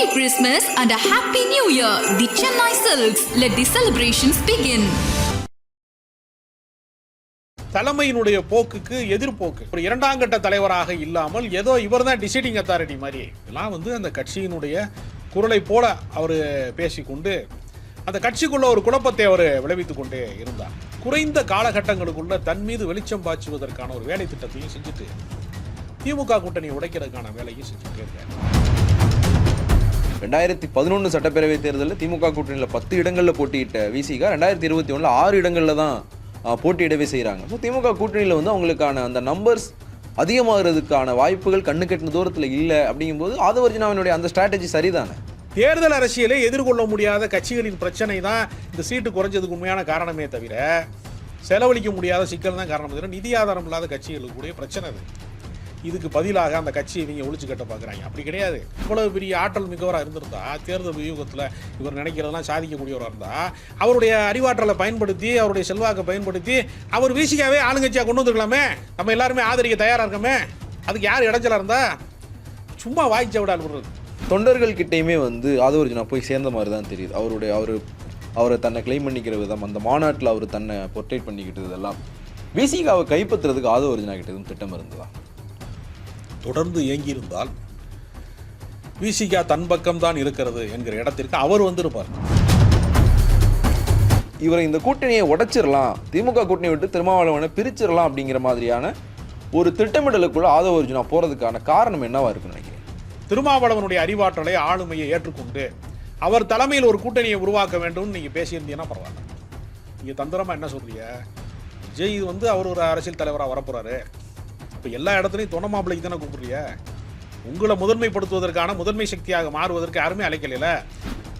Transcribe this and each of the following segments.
Merry Christmas and a Happy New Year. The Chennai Silks. Let the celebrations begin. தலைமையினுடைய போக்குக்கு எதிர்போக்கு ஒரு இரண்டாம் கட்ட தலைவராக இல்லாமல் ஏதோ இவர் தான் டிசைடிங் அத்தாரிட்டி மாதிரி இதெல்லாம் அந்த கட்சியினுடைய குரலை போல அவர் பேசிக்கொண்டு அந்த கட்சிக்குள்ள ஒரு குழப்பத்தை அவர் விளைவித்துக் கொண்டே இருந்தார். குறைந்த காலகட்டங்களுக்குள்ள தன் மீது வெளிச்சம் பாய்ச்சுவதற்கான ஒரு வேலை திட்டத்தையும் செஞ்சுட்டு திமுக கூட்டணியை உடைக்கிறதுக்கான வேலையும் செஞ்சுட்டே இருக்காரு. 2011 சட்டப்பேரவை தேர்தலில் திமுக கூட்டணியில் 10 இடங்களில் போட்டியிட்ட விசிக 2021 6 இடங்களில் தான் போட்டியிடவே செய்கிறாங்க. ஸோ திமுக கூட்டணியில் அவங்களுக்கான அந்த நம்பர்ஸ் அதிகமாகிறதுக்கான வாய்ப்புகள் கண்ணு கெட்டின தூரத்தில் இல்லை. அப்படிங்கும்போது ஆதவர்ஜுனாவினுடைய அந்த ஸ்ட்ராட்டஜி சரிதானே. தேர்தல் அரசியலை எதிர்கொள்ள முடியாத கட்சிகளின் பிரச்சனை தான் இந்த சீட்டு குறைஞ்சதுக்கு உண்மையான காரணமே தவிர செலவழிக்க முடியாத சிக்கல் தான் காரணம் தவிர நிதி ஆதாரம் இல்லாத கட்சிகளுக்கு கூடிய பிரச்சனை அது. இதுக்கு பதிலாக அந்த கட்சியை இவங்க ஒழிச்சு கட்ட பார்க்குறாங்க. அப்படி கிடையாது. இவ்வளவு பெரிய ஆற்றல் மிக்கவராக இருந்திருந்தா தேர்தல் வியூகத்தில் இவர் நினைக்கிறதெல்லாம் சாதிக்கக்கூடியவராக இருந்தால் அவருடைய அறிவாற்றலை பயன்படுத்தி அவருடைய செல்வாக்கை பயன்படுத்தி அவர் விசிகாவே ஆளுங்கட்சியாக கொண்டு வந்துருக்கலாமே. நம்ம எல்லாருமே ஆதரிக்க தயாராக இருக்கமே. அதுக்கு யார் இடைஞ்சலாக இருந்தா சும்மா வாய்ச்ச விட விடுறது. தொண்டர்கள் கிட்டேயுமே ஆதவர்ஜுனா போய் சேர்ந்த மாதிரி தான் தெரியுது. அவரை தன்னை கிளைம் பண்ணிக்கிற விதம், அந்த மாநாட்டில் அவர் தன்னை பொர்ட்ரேட் பண்ணிக்கிட்டது இதெல்லாம் விசிகாவை கைப்பற்றுறதுக்கு ஆதவர்ஜுனா கிட்ட எதுவும் திட்டம் இருந்ததா? தொடர்ந்து இயங்கியிருந்தால் விசிகா தன் பக்கம் தான் இருக்கிறது என்கிற இடத்திற்கு அவர் வந்திருப்பார். இவரை இந்த கூட்டணியை உடைச்சிடலாம், திமுக கூட்டணியை விட்டு திருமாவளவனை பிரிச்சிடலாம் அப்படிங்கிற மாதிரியான ஒரு திட்டமிடலுக்குள்ள ஆதவர்ஜுனா போறதுக்கான காரணம் என்னவா இருக்குன்னு நினைக்கிறேன். திருமாவளவனுடைய அறிவாற்றலை ஆளுமையை ஏற்றுக்கொண்டு அவர் தலைமையில் ஒரு கூட்டணியை உருவாக்க வேண்டும் நீங்க பேசியிருந்தீங்கன்னா பரவாயில்ல. நீங்க தந்திரமா என்ன சொல்றீங்க? விஜய் அவர் ஒரு அரசியல் தலைவராக வரப்போறாரு. இப்போ எல்லா இடத்துலையும் தொண மாப்பிள்ளைக்கு தானே கூப்பிடுறிய. உங்களை முதன்மைப்படுத்துவதற்கான முதன்மை சக்தியாக மாறுவதற்கு யாருமே அழைக்கல.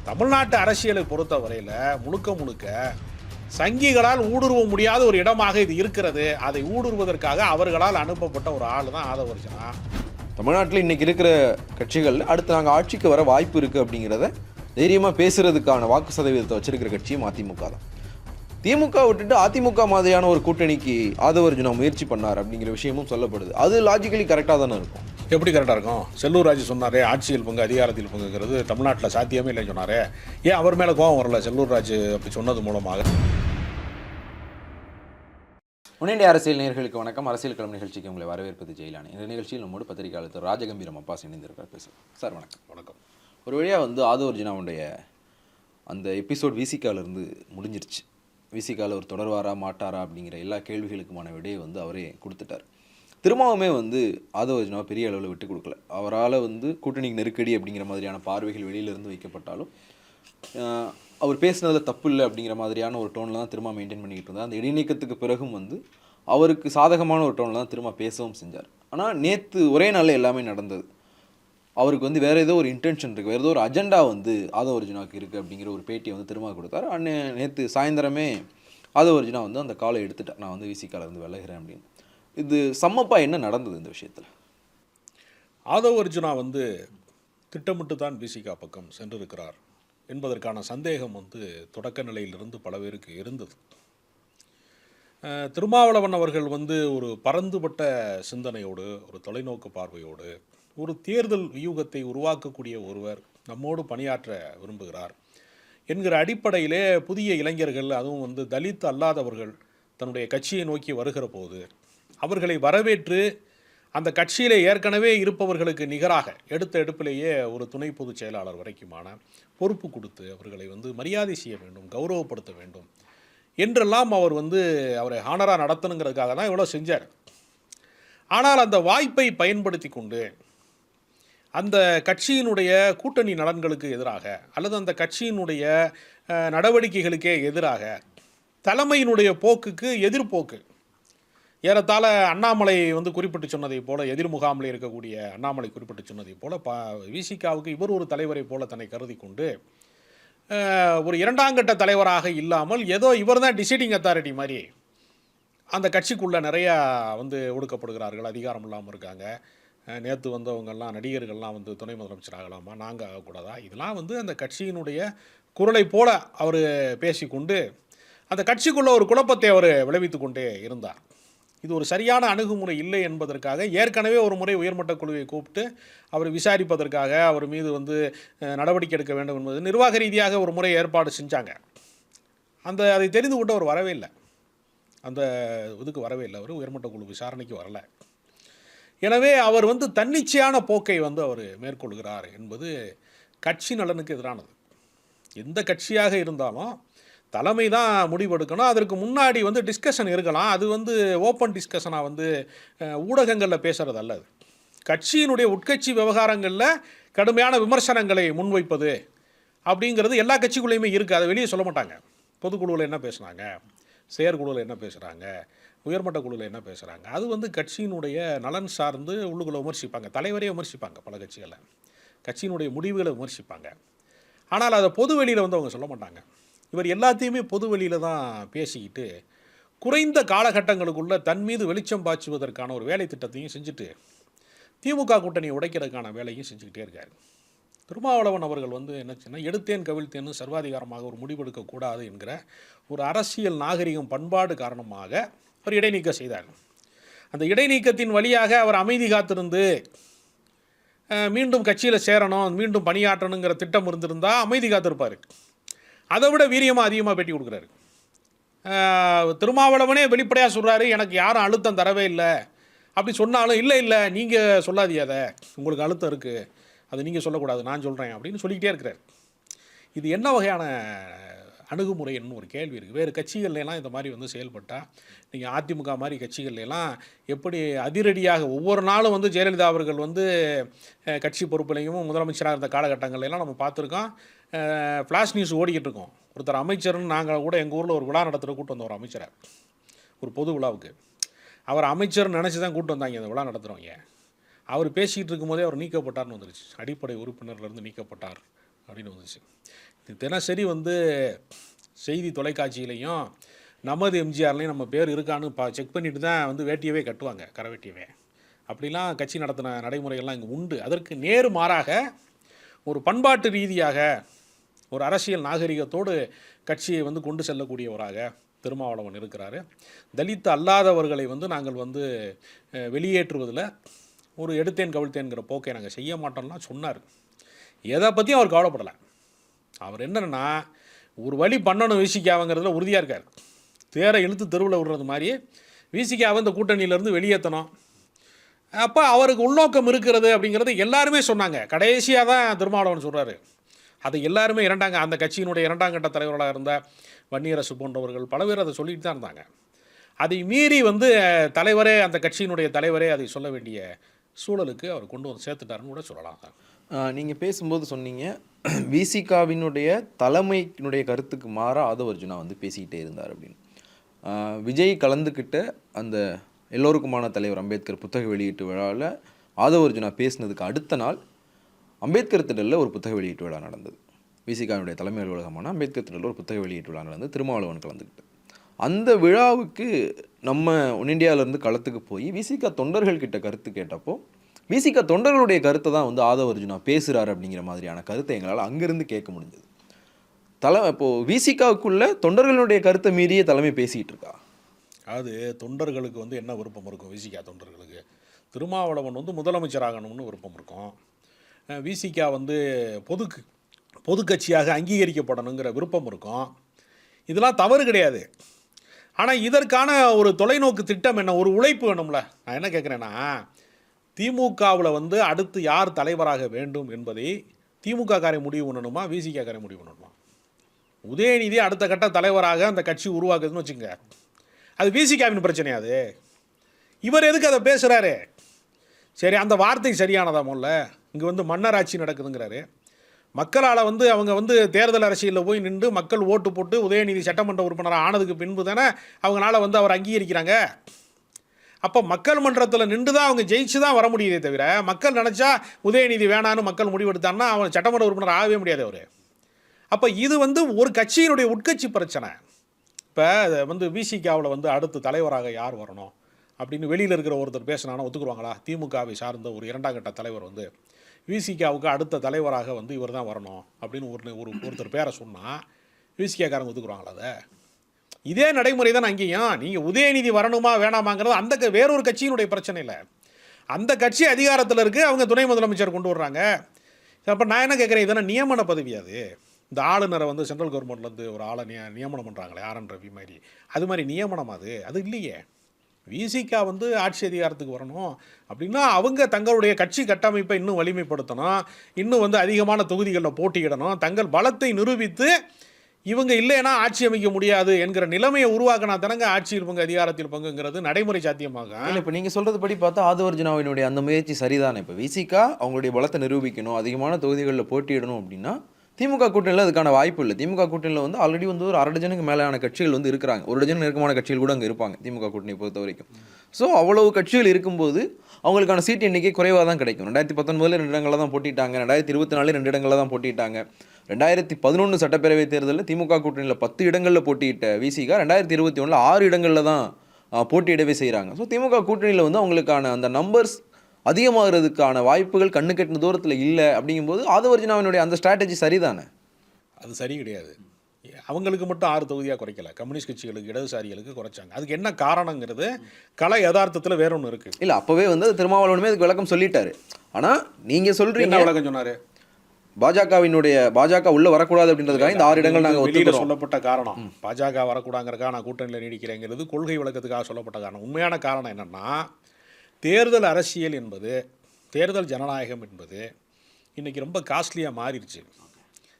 தமிழ்நாட்டு அரசியலை பொறுத்த வரையில் முழுக்க சங்கிகளால் ஊடுருவ முடியாத ஒரு இடமாக இது இருக்கிறது. அதை ஊடுருவதற்காக அவர்களால் அனுப்பப்பட்ட ஒரு ஆள் தான் ஆதவர்ஜுனா. தமிழ்நாட்டில் இன்னைக்கு இருக்கிற கட்சிகள் அடுத்து நாங்கள் ஆட்சிக்கு வர வாய்ப்பு இருக்குது அப்படிங்கிறத தைரியமாக பேசுறதுக்கான வாக்கு சதவீதத்தை வச்சிருக்கிற கட்சியும் அதிமுக தான். திமுக விட்டுட்டு அதிமுக மாதிரியான ஒரு கூட்டணிக்கு ஆதவர்ஜுனா முயற்சி பண்ணார் அப்படிங்கிற விஷயமும் சொல்லப்படுது. அது லாஜிக்கலி கரெக்டாக தானே இருக்கும். எப்படி கரெக்டாக இருக்கும்? செல்லூர் ராஜு சொன்னாரே ஆட்சியில் பங்கு அதிகாரத்தில் பங்குங்கிறது தமிழ்நாட்டில் சாத்தியமே இல்லைன்னு சொன்னாரே. ஏன் அவர் மேலே கோபம் வரல செல்லூர் ராஜு அப்படி சொன்னது மூலமாக? முன்னேண்டிய அரசியல் நேயர்களுக்கு வணக்கம். அரசியல் களம் நிகழ்ச்சிக்கு உங்களை வரவேற்பது ஜெயிலானி. இந்த நிகழ்ச்சியில் நம்மோடு பத்திரிகையாளர் ராஜகம்பீரம் அப்பா இணைந்திருக்கார். பேசுகிறேன் சார். வணக்கம். வணக்கம். ஒரு வழியாக ஆதவர்ஜுனாவுடைய அந்த எபிசோட் விசிகாவிலிருந்து முடிஞ்சிருச்சு. விசிகாவில் ஒரு தொடர்வாரா மாட்டாரா அப்படிங்கிற எல்லா கேள்விகளுக்குமான விடையை அவரே கொடுத்துட்டார். திரும்பவுமே ஆதவர்ஜுனாவை பெரிய அளவில் விட்டு கொடுக்கல. அவரால் கூட்டணிக்கு நெருக்கடி அப்படிங்கிற மாதிரியான பார்வைகள் வெளியிலிருந்து வைக்கப்பட்டாலும் அவர் பேசுனதில் தப்பு இல்லை அப்படிங்கிற மாதிரியான ஒரு டோனில் தான் திரும்ப மெயின்டைன் பண்ணிக்கிட்டு இருந்தார். அந்த இடைநீக்கத்துக்கு பிறகும் அவருக்கு சாதகமான ஒரு டோனில் தான் திரும்ப பேசவும் செஞ்சார். ஆனால் நேற்று ஒரே நாளில் எல்லாமே நடந்தது. அவருக்கு வேறு ஏதோ ஒரு இன்டென்ஷன் இருக்குது, வேறு ஏதோ ஒரு அஜெண்டா ஆதவர்ஜுனாவுக்கு இருக்குது அப்படிங்கிற ஒரு பேட்டியை திரும்ப கொடுத்தார். நேற்று சாயந்தரமே ஆதவர்ஜுனா அந்த காலை எடுத்துட்டார். நான் விசிகாலேருந்து விலகிறேன் அப்படின்னு. இது சம்மப்பா என்ன நடந்தது இந்த விஷயத்தில்? ஆதவர்ஜுனா திட்டமிட்டு தான் விசிகா பக்கம் சென்றிருக்கிறார் என்பதற்கான சந்தேகம் தொடக்க நிலையிலிருந்து பல பேருக்கு இருந்தது. திருமாவளவன் அவர்கள் ஒரு பரந்துபட்ட சிந்தனையோடு, ஒரு தொலைநோக்கு பார்வையோடு, ஒரு தேர்தல் வியூகத்தை உருவாக்கக்கூடிய ஒருவர் நம்மோடு பணியாற்ற விரும்புகிறார் என்கிற அடிப்படையிலே புதிய இளைஞர்கள், அதுவும் தலித் அல்லாதவர்கள் தன்னுடைய கட்சியை நோக்கி வருகிற போது அவர்களை வரவேற்று அந்த கட்சியிலே ஏற்கனவே இருப்பவர்களுக்கு நிகராக எடுத்த எடுப்பிலேயே ஒரு துணை பொதுச் செயலாளர் வரைக்குமான பொறுப்பு கொடுத்து அவர்களை மரியாதை செய்ய வேண்டும், கௌரவப்படுத்த வேண்டும் என்றெல்லாம் அவர் அவரை ஹானராக நடத்தணுங்கிறதுக்காக தான் இவ்வளோ செஞ்சார். ஆனால் அந்த வாய்ப்பை பயன்படுத்தி கொண்டு அந்த கட்சியினுடைய கூட்டணி நலன்களுக்கு எதிராக அல்லது அந்த கட்சியினுடைய நடவடிக்கைகளுக்கே எதிராக தலைமையினுடைய போக்குக்கு எதிர்போக்கு ஏறத்தாழ அண்ணாமலை குறிப்பிட்டு சொன்னதை போல, எதிர் முகாமில் இருக்கக்கூடிய அண்ணாமலை குறிப்பிட்டு சொன்னதை போல விசிகாவுக்கு இவர் ஒரு தலைவரை போல தன்னை கருதி கொண்டு ஒரு இரண்டாம் கட்ட தலைவராக இல்லாமல் ஏதோ இவர் தான் டிசைடிங் அத்தாரிட்டி மாதிரி அந்த கட்சிக்குள்ளே நிறையா ஒடுக்கப்படுகிறார்கள், அதிகாரம் இல்லாமல் இருக்காங்க. நேற்று வந்தவங்கெல்லாம் நடிகர்கள்லாம் துணை முதலமைச்சர் ஆகலாமா, நாங்கள் ஆகக்கூடாதா? இதெல்லாம் அந்த கட்சியினுடைய குரலை போல அவர் பேசிக்கொண்டு அந்த கட்சிக்குள்ளே ஒரு குழப்பத்தை அவர் விளைவித்து கொண்டே இருந்தார். இது ஒரு சரியான அணுகுமுறை இல்லை என்பதற்காக ஏற்கனவே ஒரு முறை உயர்மட்ட குழுவை கூப்பிட்டு அவர் விசாரிப்பதற்காக அவர் மீது வந்து நடவடிக்கை எடுக்க வேண்டும் என்பது நிர்வாக ரீதியாக ஒரு முறை ஏற்பாடு செஞ்சாங்க. அதை தெரிந்து கொண்டு அவர் வரவே இல்லை, அந்த இதுக்கு வரவே இல்லை, அவர் உயர்மட்ட குழு விசாரணைக்கு வரலை. எனவே அவர் வந்து தன்னிச்சையான போக்கை வந்து அவர் மேற்கொள்கிறார் என்பது கட்சி நலனுக்கு எதிரானது. எந்த கட்சியாக இருந்தாலும் தலைமை தான் முடிவெடுக்கணும். அதற்கு முன்னாடி வந்து டிஸ்கஷன் இருக்கலாம். அது வந்து ஓப்பன் டிஸ்கஷனாக வந்து ஊடகங்களில் பேசுகிறது அல்ல. கட்சியினுடைய உட்கட்சி விவகாரங்களில் கடுமையான விமர்சனங்களை முன்வைப்பது அப்படிங்கிறது எல்லா கட்சிக்குள்ளேயுமே இருக்குது. அதை வெளியே சொல்ல மாட்டாங்க. பொதுக்குழுவில் என்ன பேசுனாங்க, செயற்குழுவில் என்ன பேசுகிறாங்க, உயர்மட்ட குழுவில் என்ன பேசுகிறாங்க, அது வந்து கட்சியினுடைய நலன் சார்ந்து உள்ளுக்குள்ளே விமர்சிப்பாங்க. தலைவரே விமர்சிப்பாங்க, பல கட்சிகளை கட்சியினுடைய முடிவுகளை விமர்சிப்பாங்க. ஆனால் அதை பொது வெளியில் வந்து அவங்க சொல்ல மாட்டாங்க. இவர் எல்லாத்தையுமே பொது வெளியில் தான் பேசிக்கிட்டு குறைந்த காலகட்டங்களுக்குள்ளே தன் மீது வெளிச்சம் பாய்ச்சுவதற்கான ஒரு வேலை திட்டத்தையும் செஞ்சுட்டு திமுக கூட்டணியை உடைக்கிறதுக்கான வேலையும் செஞ்சுக்கிட்டே இருக்கார். திருமாவளவன் அவர்கள் வந்து என்னச்சுன்னா, எடுத்தேன் கவிழ்த்தேன்னு சர்வாதிகாரமாக ஒரு முடிவெடுக்கக்கூடாது என்கிற ஒரு அரசியல் நாகரிகம் பண்பாடு காரணமாக அவர் இடைநீக்கம் செய்தார். அந்த இடைநீக்கத்தின் வழியாக அவர் அமைதி காத்திருந்து மீண்டும் கட்சியில் சேரணும், மீண்டும் பணியாற்றணுங்கிற திட்டம் இருந்திருந்தால் அமைதி காத்திருப்பார். அதை விட வீரியமாக அதிகமாக பேட்டி கொடுக்குறாரு. திருமாவளவனே வெளிப்படையாக சொல்கிறாரு, எனக்கு யாரும் அழுத்தம் தரவே இல்லை. அப்படி சொன்னாலும் இல்லை நீங்கள் சொல்லாதீங்க, அதை உங்களுக்கு அழுத்தம் இருக்குது, அது நீங்கள் சொல்லக்கூடாது, நான் சொல்கிறேன் அப்படின்னு சொல்லிக்கிட்டே இருக்கிறார். இது என்ன வகையான அணுகுமுறைன்னு ஒரு கேள்வி இருக்குது. வேறு கட்சிகள்லாம் இந்த மாதிரி வந்து செயல்பட்டால், நீங்கள் அதிமுக மாதிரி கட்சிகள்லாம் எப்படி அதிரடியாக ஒவ்வொரு நாளும் வந்து ஜெயலலிதா அவர்கள் வந்து கட்சி பொறுப்புலையும் முதலமைச்சராக இருந்த காலகட்டங்கள்லாம் நம்ம பார்த்துருக்கோம். ஃப்ளாஷ் நியூஸ் ஓடிக்கிட்டு இருக்கோம். ஒருத்தர் அமைச்சர்னு நாங்கள் கூட எங்கள் ஊரில் ஒரு விழா நடத்துகிற கூட்டு வந்தோம், ஒரு அமைச்சரை, ஒரு பொது விழாவுக்கு. அவர் அமைச்சர்னு நினச்சி தான் கூட்டு வந்தாங்க அந்த விழா நடத்துகிறவங்க. அவர் பேசிக்கிட்டு இருக்கும்போதே அவர் நீக்கப்பட்டார்னு வந்துருச்சு, அடிப்படை உறுப்பினர்லேருந்து நீக்கப்பட்டார் அப்படின்னு வந்துச்சு. இது தினசரி வந்து செய்தி தொலைக்காட்சியிலையும் நமது எம்ஜிஆர்லேயும் நம்ம பேர் இருக்கான்னு செக் பண்ணிட்டு தான் வந்து வேட்டியவே கட்டுவாங்க, கரை வேட்டியவே. அப்படிலாம் கட்சி நடத்தின நடைமுறைகள்லாம் இங்கே உண்டு. அதற்கு நேர் மாறாக ஒரு பண்பாட்டு ரீதியாக ஒரு அரசியல் நாகரிகத்தோடு கட்சியை வந்து கொண்டு செல்லக்கூடியவராக திருமாவளவன் இருக்கிறாரு. தலித் அல்லாதவர்களை வந்து நாங்கள் வந்து வெளியேற்றுவதில் ஒரு எடுத்தேன் கவிழ்த்தேன்கிற போக்கை நாங்கள் செய்ய மாட்டோம்னா சொன்னார். எதை பற்றியும் அவர் கவலைப்படலை. அவர் என்னன்னா, ஒரு வழி பண்ணணும் விசிகாவுங்கிறதுல உறுதியாக இருக்கார். தேரை இழுத்து தெருவில் விடுறது மாதிரி விசிகாவை இந்த கூட்டணியிலேருந்து வெளியேற்றணும். அப்போ அவருக்கு உள்நோக்கம் இருக்கிறது அப்படிங்கிறது எல்லாருமே சொன்னாங்க. கடைசியாக தான் திருமாவளவன் சொல்கிறாரு. அதை எல்லாருமே அந்த கட்சியினுடைய 2ஆம் கட்ட தலைவர்களாக இருந்த வன்னியரசு போன்றவர்கள் பல பேர் அதை சொல்லிட்டு தான் இருந்தாங்க. அதை மீறி வந்து தலைவரே, அந்த கட்சியினுடைய தலைவரே அதை சொல்ல வேண்டிய சூழலுக்கு அவர் கொண்டு வந்து சேர்த்துட்டாருன்னு கூட சொல்லலாம். நீங்கள் பேசும்போது சொன்னீங்க, விசிகாவினுடைய தலைமையினுடைய கருத்துக்கு மாறாக ஆதவ அர்ஜுனா வந்து பேசிக்கிட்டே இருந்தார் அப்படின்னு. விஜய் கலந்துக்கிட்ட அந்த எல்லோருக்குமான தலைவர் அம்பேத்கர் புத்தக வெளியீட்டு விழாவில் ஆதவ அர்ஜுனா பேசினதுக்கு அடுத்த நாள் அம்பேத்கர் திடலில் ஒரு புத்தக வெளியீட்டு விழா நடந்தது. விசிகாவினுடைய தலைமை அலுவலகமான அம்பேத்கர் திடலில் ஒரு புத்தக வெளியீட்டு விழா நடந்தது. திருமாவளவன் கலந்துக்கிட்டு அந்த விழாவுக்கு நம்ம இந்தியாவிலேருந்து களத்துக்கு போய் விசிகா தொண்டர்கள் கிட்ட கருத்து கேட்டப்போ விசிகா தொண்டர்களுடைய கருத்தை தான் வந்து ஆதவ அர்ஜுனா பேசுகிறார் அப்படிங்கிற மாதிரியான கருத்தை எங்களால் அங்கேருந்து கேட்க முடிஞ்சது. இப்போது விசிகாவுக்குள்ள தொண்டர்களுடைய கருத்தை மீறியே தலைமை பேசிக்கிட்டு இருக்கா? அது தொண்டர்களுக்கு வந்து என்ன விருப்பம் இருக்கும்? விசிகா தொண்டர்களுக்கு திருமாவளவன் வந்து முதலமைச்சராகணும்னு விருப்பம் இருக்கும். விசிகா வந்து பொது கட்சியாக அங்கீகரிக்கப்படணுங்கிற விருப்பம் இருக்கும். இதெல்லாம் தவறு கிடையாது. ஆனால் இதற்கான ஒரு தொலைநோக்கு திட்டம் என்ன, ஒரு உழைப்பு வேணும்ல. நான் என்ன கேட்குறேன்னா, திமுகவில் வந்து அடுத்து யார் தலைவராக வேண்டும் என்பதை திமுக காரை முடிவு பண்ணணுமா, விசிகா காரை முடிவு பண்ணணுமா? உதயநிதி அடுத்த கட்ட தலைவராக அந்த கட்சி உருவாக்குதுன்னு வச்சுங்க, அது விசிகாவின் பிரச்சனையாது. இவர் எதுக்கு அதை பேசுகிறாரு? சரி, அந்த வார்த்தை சரியானதா? முதல்ல இங்கே வந்து மன்னர் ஆட்சி நடக்குதுங்கிறாரு. மக்களால் வந்து அவங்க வந்து தேர்தல் அரசியலில் போய் நின்று மக்கள் ஓட்டு போட்டு உதயநிதி சட்டமன்ற உறுப்பினராக ஆனதுக்கு பின்பு தானே அவங்களால வந்து அவர் அங்கீகரிக்கிறாங்க. அப்போ மக்கள் மன்றத்தில் நின்று தான் அவங்க ஜெயிச்சு தான் வர முடியுதே தவிர, மக்கள் நினச்சா உதயநிதி வேணான்னு மக்கள் முடிவெடுத்தான்னா அவன் சட்டமன்ற உறுப்பினர் ஆகவே முடியாது அவர். அப்போ இது வந்து ஒரு கட்சியினுடைய உட்கட்சி பிரச்சனை. இப்போ வந்து விசிகாவில் வந்து அடுத்து தலைவராக யார் வரணும் அப்படின்னு வெளியில் இருக்கிற ஒருத்தர் பேசினானா ஒத்துக்குருவாங்களா? திமுகவை சார்ந்த ஒரு 2ஆம் கட்ட தலைவர் வந்து விசிகாவுக்கு அடுத்த தலைவராக வந்து இவர் தான் வரணும் அப்படின்னு ஒருத்தர் பேரை சொன்னால் விசிகாக்காரங்க ஒத்துக்குருவாங்களா? அதை இதே நடைமுறை தான் அங்கேயும். நீங்கள் உதயநிதி வரணுமா வேணாமாங்கிறது அந்த வேறொரு கட்சியினுடைய பிரச்சனை இல்லை. அந்த கட்சி அதிகாரத்தில் இருக்குது, அவங்க துணை முதலமைச்சர் கொண்டு வர்றாங்க. அப்போ நான் என்ன கேட்குறேன், இதெல்லாம் நியமன பதவி அது. இந்த ஆளுநரை வந்து சென்ட்ரல் கவர்மெண்ட்லேருந்து ஒரு ஆளை நியமனம் பண்ணுறாங்களே ஆர்என் ரவி மாதிரி, அது மாதிரி நியமனம் அது இல்லையே. விசிகா வந்து ஆட்சி அதிகாரத்துக்கு வரணும் அப்படின்னா அவங்க தங்களுடைய கட்சி கட்டமைப்பை இன்னும் வலிமைப்படுத்தணும், இன்னும் வந்து அதிகமான தொகுதிகளில் போட்டியிடணும், தங்கள் பலத்தை நிரூபித்து இவங்க இல்லைன்னா ஆட்சி அமைக்க முடியாது என்கிற நிலைமையை உருவாக்கினா தானங்க ஆட்சியில் பங்கு அதிகாரத்தில் பங்குங்கிறது நடைமுறை சாத்தியமாக. இல்லை, இப்போ நீங்கள் சொல்கிறது படி பார்த்தா ஆதவர்ஜுனாவினுடைய அந்த முயற்சி சரிதானே. இப்போ விசிகா அவங்களுடைய பலத்தை நிரூபிக்கணும், அதிகமான தொகுதிகளில் போட்டியிடணும் அப்படின்னா திமுக கூட்டணியில் அதுக்கான வாய்ப்பு இல்லை. திமுக கூட்டணியில் வந்து ஆல்ரெடி வந்து ஒரு 1/2 டஜனுக்கு மேலான கட்சிகள் வந்து இருக்கிறாங்க. 1 டஜன் நெருக்கமான கட்சிகள் கூட அங்கே இருப்பாங்க திமுக கூட்டணியை பொறுத்த வரைக்கும். ஸோ அவ்வளவு கட்சிகள் இருக்கும்போது அவங்களுக்கான சீட் எண்ணிக்கை குறைவாக தான் கிடைக்கும். 2019 2 இடங்களில் தான் போட்டிட்டாங்க, 2024 2 இடங்களில் தான் போட்டிட்டாங்க. 2011 சட்டப்பேரவை தேர்தலில் திமுக கூட்டணியில் 10 இடங்களில் போட்டியிட்ட விசிகா 2021 6 இடங்களில் தான் போட்டியிடவே செய்கிறாங்க. ஸோ திமுக கூட்டணியில் வந்து அவங்களுக்கான அந்த நம்பர்ஸ் அதிகமாகிறதுக்கான வாய்ப்புகள் கண்ணு கட்டின தூரத்தில் இல்லை. அப்படிங்கும்போது ஆதவர்ஜுனாவினுடைய அந்த ஸ்ட்ராட்டஜி சரிதானே? அது சரி கிடையாது. அவங்களுக்கு மட்டும் 6 தொகுதியாக குறைக்கல, கம்யூனிஸ்ட் கட்சிகளுக்கு இடதுசாரிகளுக்கு குறைச்சாங்க. அதுக்கு என்ன காரணங்கிறது கலை யதார்த்தத்தில் வேற ஒன்று இருக்குது. இல்லை, அப்போவே வந்து திருமாவளவனுமே அதுக்கு விளக்கம் சொல்லிட்டாரு. ஆனால் நீங்கள் சொல்கிறீங்க என்ன விளக்கம் சொன்னார்? பாஜக உள்ள வரக்கூடாது அப்படின்றதுக்காக இந்த 6 இடங்கள் நாங்கள் வெளியில் சொல்லப்பட்ட காரணம் பாஜக வரக்கூடாங்கிறக்காக நான் கூட்டணியில் நீடிக்கிறேங்கிறது கொள்கை விளக்கத்துக்காக சொல்லப்பட்ட காரணம். உண்மையான காரணம் என்னென்னா, தேர்தல் அரசியல் என்பது, தேர்தல் ஜனநாயகம் என்பது இன்றைக்கி ரொம்ப காஸ்ட்லியாக மாறிடுச்சு.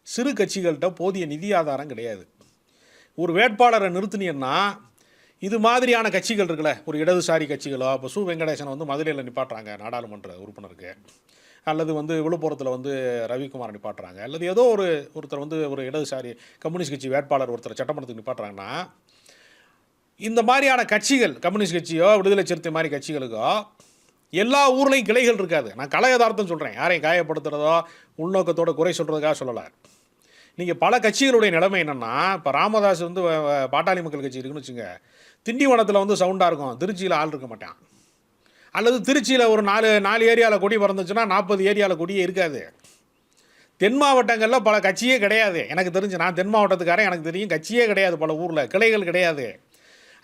சிறு கட்சிகள்கிட்ட போதிய நிதி ஆதாரம் கிடையாது. ஒரு வேட்பாளரை நிறுத்தினீங்கன்னா இது மாதிரியான கட்சிகள் இருக்குல்ல, ஒரு இடதுசாரி கட்சிகளோ, இப்போ சு வெங்கடேசனை வந்து மதுரையில் நிப்பாட்டுறாங்க நாடாளுமன்ற உறுப்பினருக்கு, அல்லது வந்து விழுப்புரத்தில் வந்து ரவிக்குமார் நிப்பாட்டுறாங்க, அல்லது ஏதோ ஒருத்தர் வந்து ஒரு இடதுசாரி கம்யூனிஸ்ட் கட்சி வேட்பாளர் ஒருத்தர் சட்டமன்றத்துக்கு நிப்பாட்டுறாங்கன்னா, இந்த மாதிரியான கட்சிகள் கம்யூனிஸ்ட் கட்சியோ விடுதலை சிறுத்தை மாதிரி கட்சிகளுக்கோ எல்லா ஊர்லேயும் கிளைகள் இருக்காது. நான் கலை யதார்த்தம் சொல்கிறேன், யாரையும் காயப்படுத்துகிறதோ உள்நோக்கத்தோட குறை சொல்கிறதுக்காக சொல்லலை. நீங்கள் பல கட்சிகளுடைய நிலைமை என்னென்னா, இப்போ ராமதாஸ் வந்து பாட்டாளி மக்கள் கட்சி இருக்குன்னு வச்சுங்க, திண்டிவனத்தில் வந்து சவுண்டாக இருக்கும், திருச்சியில் ஆள் இருக்க மாட்டான். அல்லது திருச்சியில் ஒரு 4 ஏரியாவில் கொடி பறந்துச்சுன்னா 40 ஏரியாவில் கொடியே இருக்காது. தென் மாவட்டங்களில் பல கட்சியே கிடையாது. எனக்கு தெரிஞ்சு, நான் தென் மாவட்டத்துக்காரன், எனக்கு தெரியும் கட்சியே கிடையாது, பல ஊரில் கிளைகள் கிடையாது.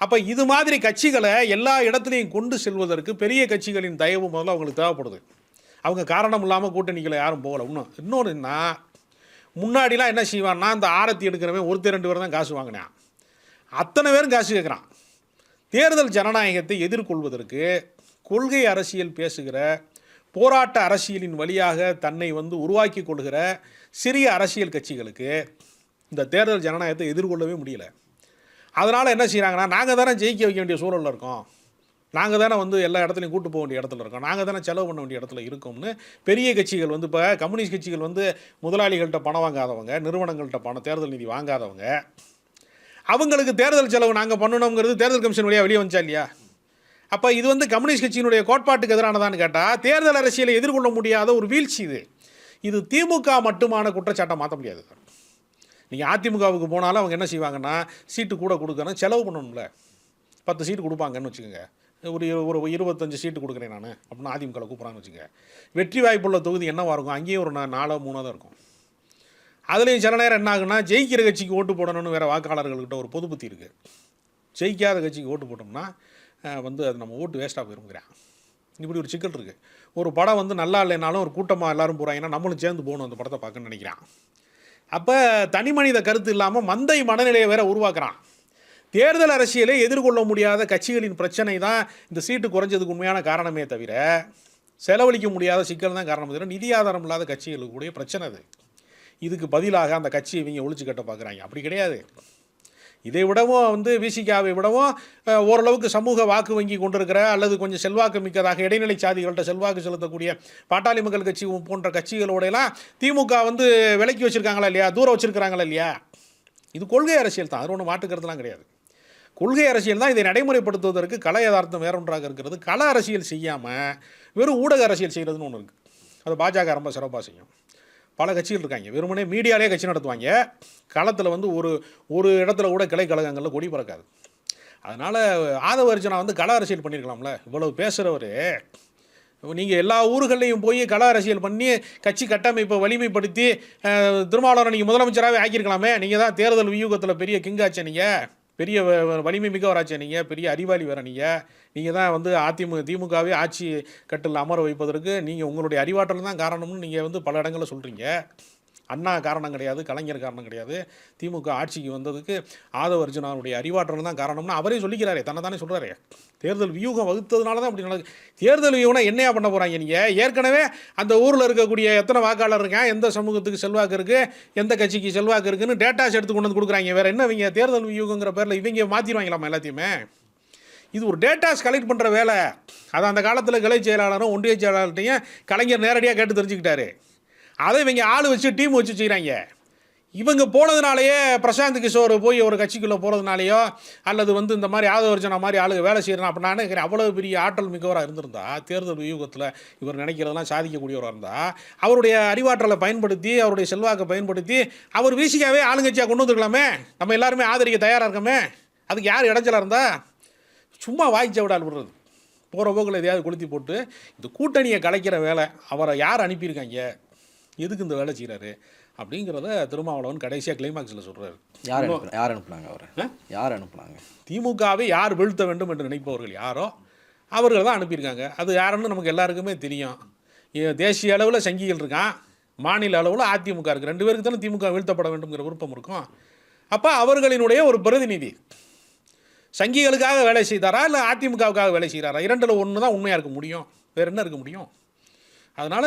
அப்போ இது மாதிரி கட்சிகளை எல்லா இடத்துலையும் கொண்டு செல்வதற்கு பெரிய கட்சிகளின் தயவு முதல்ல அவங்களுக்கு தேவைப்படுது. அவங்க காரணம் இல்லாமல் கூட்டணிகளை யாரும் போகலை. இன்னொன்றுன்னா, முன்னாடிலாம் என்ன செய்வான்னா, இந்த ஆரத்தி எடுக்கிறவன் 1-2 பேர் தான் காசு வாங்கினான், அத்தனை பேரும் காசு கேட்குறான். தேர்தல் ஜனநாயகத்தை எதிர்கொள்வதற்கு கொள்கை அரசியல் பேசுகிற, போராட்ட அரசியலின் வழியாக தன்னை வந்து உருவாக்கி கொள்கிற சிறிய அரசியல் கட்சிகளுக்கு இந்த தேர்தல் ஜனநாயகத்தை எதிர்கொள்ளவே முடியல. அதனால் என்ன செய்கிறாங்கன்னா, நாங்கள் தானே ஜெயிக்க வைக்க வேண்டிய சூழலில் இருக்கோம், நாங்கள் தானே வந்து எல்லா இடத்துலையும் கூட்டு போக வேண்டிய இடத்துல இருக்கோம், நாங்கள் தானே செலவு பண்ண வேண்டிய இடத்துல இருக்கோம்னு பெரிய கட்சிகள் வந்து, இப்போ கம்யூனிஸ்ட் கட்சிகள் வந்து முதலாளிகள்கிட்ட பணம் வாங்காதவங்க, நிறுவனங்கள்கிட்ட பணம் தேர்தல் நிதி வாங்காதவங்க, அவங்களுக்கு தேர்தல் செலவு நாங்கள் பண்ணணுங்கிறது தேர்தல் கமிஷன் வழியாக வெளியே வந்துச்சா இல்லையா? அப்போ இது வந்து கம்யூனிஸ்ட் கட்சியினுடைய கோட்பாட்டுக்கு எதிரானதான்னு கேட்டால் தேர்தல் அரசியலை எதிர்கொள்ள முடியாத ஒரு வீழ்ச்சி இது திமுக மட்டுமான குற்றச்சாட்டை மாற்ற முடியாது. நீங்கள் அதிமுகவுக்கு போனாலும் அவங்க என்ன செய்வாங்கன்னா, சீட்டு கூட கொடுக்கணும், செலவு பண்ணணும்ல. 10 சீட்டு கொடுப்பாங்கன்னு வச்சுக்கோங்க, ஒரு 25 சீட்டு கொடுக்குறேன் நான் அப்படின்னா அதிமுகவில் கூப்பிட்றான்னு வச்சுக்கோங்க, வெற்றி வாய்ப்புள்ள தொகுதி என்னவாக இருக்கும், அங்கேயும் ஒரு 4-3 தான் இருக்கும். அதுலேயும் சில நேரம் என்ன ஆகுன்னா, ஜெயிக்கிற கட்சிக்கு ஓட்டு போடணும்னு வேறு வாக்காளர்கள்கிட்ட ஒரு பொது புத்தி இருக்குது. ஜெயிக்காத கட்சிக்கு ஓட்டு போட்டோம்னா வந்து அது நம்ம ஓட்டு வேஸ்ட்டாக போயிருங்கிறேன். இப்படி ஒரு சிக்கல் இருக்குது. ஒரு படம் வந்து நல்லா இல்லைனாலும் ஒரு கூட்டமாக எல்லோரும் போகிறாங்கன்னா நம்மளும் சேர்ந்து போகணும் அந்த படத்தை பார்க்கணும்னு நினைக்கிறான். அப்போ தனி மனித கருத்து இல்லாமல் மந்தை மனநிலையை வேற உருவாக்குறான். தேர்தல் அரசியலை எதிர்கொள்ள முடியாத கட்சிகளின் பிரச்சனை தான் இந்த சீட்டு குறைஞ்சதுக்கு உண்மையான காரணமே தவிர, செலவழிக்க முடியாத சிக்கல் தான் காரணம் தவிர, நிதி ஆதாரம் இல்லாத கட்சிகளுக்கு கூடிய பிரச்சனை அது. இதுக்கு பதிலாக அந்த கட்சியை இவங்க ஒழிச்சு கட்ட பார்க்குறாங்க. அப்படி கிடையாது. இதை விடவும் வந்து விசிகாவை விடவும் ஓரளவுக்கு சமூக வாக்கு வங்கி கொண்டிருக்கிற, அல்லது கொஞ்சம் செல்வாக்கு மிக்கதாக இடைநிலை சாதிகள்கிட்ட செல்வாக்கு செலுத்தக்கூடிய பாட்டாளி மக்கள் கட்சி போன்ற கட்சிகளோடையெல்லாம் திமுக வந்து விலக்கி வச்சுருக்காங்களா இல்லையா, தூரம் வச்சுருக்கிறாங்களா இல்லையா? இது கொள்கை அரசியல் தான், அது ஒன்றும் மாற்றுக்கிறதுலாம் கிடையாது. கொள்கை அரசியல் தான். இதை நடைமுறைப்படுத்துவதற்கு கலை யதார்த்தம் வேற ஒன்றாக இருக்கிறது. கள அரசியல் செய்யாமல் வெறும் ஊடக அரசியல் செய்கிறதுன்னு ஒன்று இருக்குது. அது பாஜக ரொம்ப சிறப்பாக செய்யும். பல கட்சிகள் இருக்காங்க, வெறுமனே மீடியாலே கட்சி நடத்துவாங்க, களத்தில் வந்து ஒரு இடத்துல கூட கிளை கழகங்களில் கொடி பறக்காது. அதனால் ஆதவர்ஜுனா வந்து கள அரசியல் பண்ணியிருக்கலாம்ல. இவ்வளவு பேசுகிறவர், நீங்கள் எல்லா ஊர்களையும் போய் கள அரசியல் பண்ணி கட்சி கட்டமைப்பை வலிமைப்படுத்தி திருமாவளவனை நீங்கள் முதலமைச்சராகவே ஆக்கியிருக்கலாமே. நீங்கள் தான் தேர்தல் வியூகத்தில் பெரிய கிங்காச்சே. நீங்கள் பெரிய வலிமை மிக்கவராச்சே நீங்கள், பெரிய அறிவாளி வேறு நீங்கள் தான் வந்து திமுகவே ஆட்சி கட்டில் அமர வைப்பதற்கு நீங்கள் உங்களுடைய அறிவாற்றல் தான் காரணம்னு நீங்கள் வந்து பல இடங்களில் சொல்கிறீங்க. அண்ணா காரணம் கிடையாது, கலைஞர் காரணம் கிடையாது, திமுக ஆட்சிக்கு வந்ததுக்கு ஆதவ அர்ஜுனாவுடைய அறிவாற்றல் தான் காரணம்னு அவரே சொல்லிக்கிறாரே, தன்னை தானே சொல்கிறாரே. தேர்தல் வியூகம் வகுத்ததுனால தான் அப்படி நடக்குது. தேர்தல் வியூகம்னா என்னையா பண்ண போகிறாங்க நீங்கள்? ஏற்கனவே அந்த ஊரில் இருக்கக்கூடிய எத்தனை வாக்காளர் இருக்கான், எந்த சமூகத்துக்கு செல்வாக்கு இருக்குது, எந்த கட்சிக்கு செல்வாக்கு இருக்குன்னு டேட்டாஸ் எடுத்து கொண்டு வந்து கொடுக்குறாங்க. வேறு என்ன இவங்க தேர்தல் வியூகங்கிற பேரில் இவங்க மாற்றிடுவாங்களாமா எல்லாத்தையுமே? இது ஒரு டேட்டாஸ் கலெக்ட் பண்ணுற வேலை. அதை அந்த காலத்தில் கிளை செயலாளரும் ஒன்றிய செயலாளர்கிட்டையும் கலைஞர் நேரடியாக கேட்டு தெரிஞ்சுக்கிட்டாரு. அதை இவங்க ஆள் வச்சு டீம் வச்சு செய்கிறாங்க. இவங்க போனதுனாலேயே பிரசாந்த் கிஷோர் போய் ஒரு கட்சிக்குள்ளே போகிறதுனாலையோ அல்லது வந்து இந்த மாதிரி ஆதவ அர்ஜுனா மாதிரி ஆளுங்க வேலை செய்கிறேன் அப்படி நான் நினைக்கிறேன். அவ்வளோ பெரிய ஆற்றல் மிக்கவராக இருந்திருந்தா, தேர்தல் வியூகத்தில் இவர் நினைக்கிறதெல்லாம் சாதிக்கக்கூடியவராக இருந்தால், அவருடைய அறிவாற்றலை பயன்படுத்தி அவருடைய செல்வாக்கை பயன்படுத்தி அவர் வீசிக்காவே ஆளுங்கட்சியாக கொண்டு வந்துருக்கலாமே. நம்ம எல்லாருமே ஆதரிக்க தயாராக இருக்கமே. அதுக்கு யார் இடைஞ்சலாக இருந்தா? சும்மா வாய்ச்ச விடால் விடுறது, போகிற போக்கில் எதையாவது கொளுத்தி போட்டு இந்த கூட்டணியை கலைக்கிற வேலை. அவரை யார் அனுப்பியிருக்காங்க, எதுக்கு இந்த வேலை செய்கிறாரு அப்படிங்கிறத திருமாவளவன் கடைசியாக கிளைமாக்ஸில் சொல்கிறாரு. யார் அனுப்புனாங்க அவரை? யார் அனுப்புனாங்க? திமுகவை யார் வீழ்த்த வேண்டும் என்று நினைப்பவர்கள் யாரோ அவர்கள் தான் அனுப்பியிருக்காங்க. அது யாருன்னு நமக்கு எல்லாருக்குமே தெரியும். தேசிய அளவில் சங்கிகள் இருக்கான், மாநில அளவில் அதிமுக இருக்குது. 2 பேருக்கு தானே திமுக வீழ்த்தப்பட வேண்டும்ங்கிற விருப்பம் இருக்கும். அப்போ அவர்களினுடைய ஒரு பிரதிநிதி சங்கிகளுக்காக வேலை செய்தாரா இல்லை அதிமுகவுக்காக வேலை செய்கிறாரா? 2ல் 1 தான் உண்மையாக இருக்க முடியும். வேறு என்ன இருக்க முடியும்? அதனால்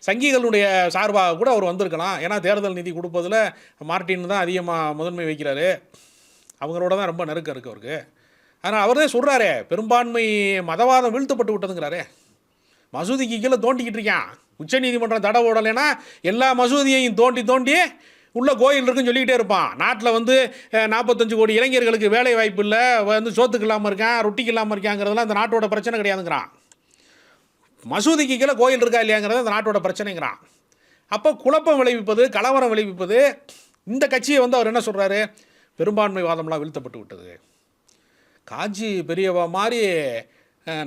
சங்கிகளுடைய சார்பாக கூட அவர் வந்திருக்கலாம். ஏன்னா தேர்தல் நிதி கொடுப்பதில் மார்ட்டின் தான் அதிகமாக முதன்மை வைக்கிறாரு, அவங்களோட தான் ரொம்ப நெருக்கம் இருக்குது அவருக்கு. ஆனால் அவர் தான் சொல்கிறாரே, பெரும்பான்மை மதவாதம் வீழ்த்தப்பட்டு விட்டதுங்கிறாரே. மசூதிக்கு கீழே தோண்டிக்கிட்டு இருக்கான். உச்சநீதிமன்றம் தடை போடலைன்னா எல்லா மசூதியையும் தோண்டி உள்ள கோயில் இருக்குன்னு சொல்லிக்கிட்டே இருப்பான். நாட்டில் வந்து 45 கோடி இளைஞர்களுக்கு வேலை வாய்ப்பு இல்லை, வந்து சோத்துக்கு இல்லாமல் இருக்கான், ரொட்டிக்கு இல்லாமல் இருக்காங்கிறதுலாம் இந்த நாட்டோட பிரச்சனை கிடையாதுங்கிறான். மசூதிக்கு கீழே கோயில் இருக்கா இல்லையாங்கிறது அந்த நாட்டோட பிரச்சனைங்கிறான். அப்போ குழப்பம் விளைவிப்பது, கலவரம் விளைவிப்பது. இந்த கட்சியை வந்து அவர் என்ன சொல்கிறாரு, பெரும்பான்மை வாதம்லாம் வீழ்த்தப்பட்டு விட்டது. காஞ்சி பெரியவா மாதிரி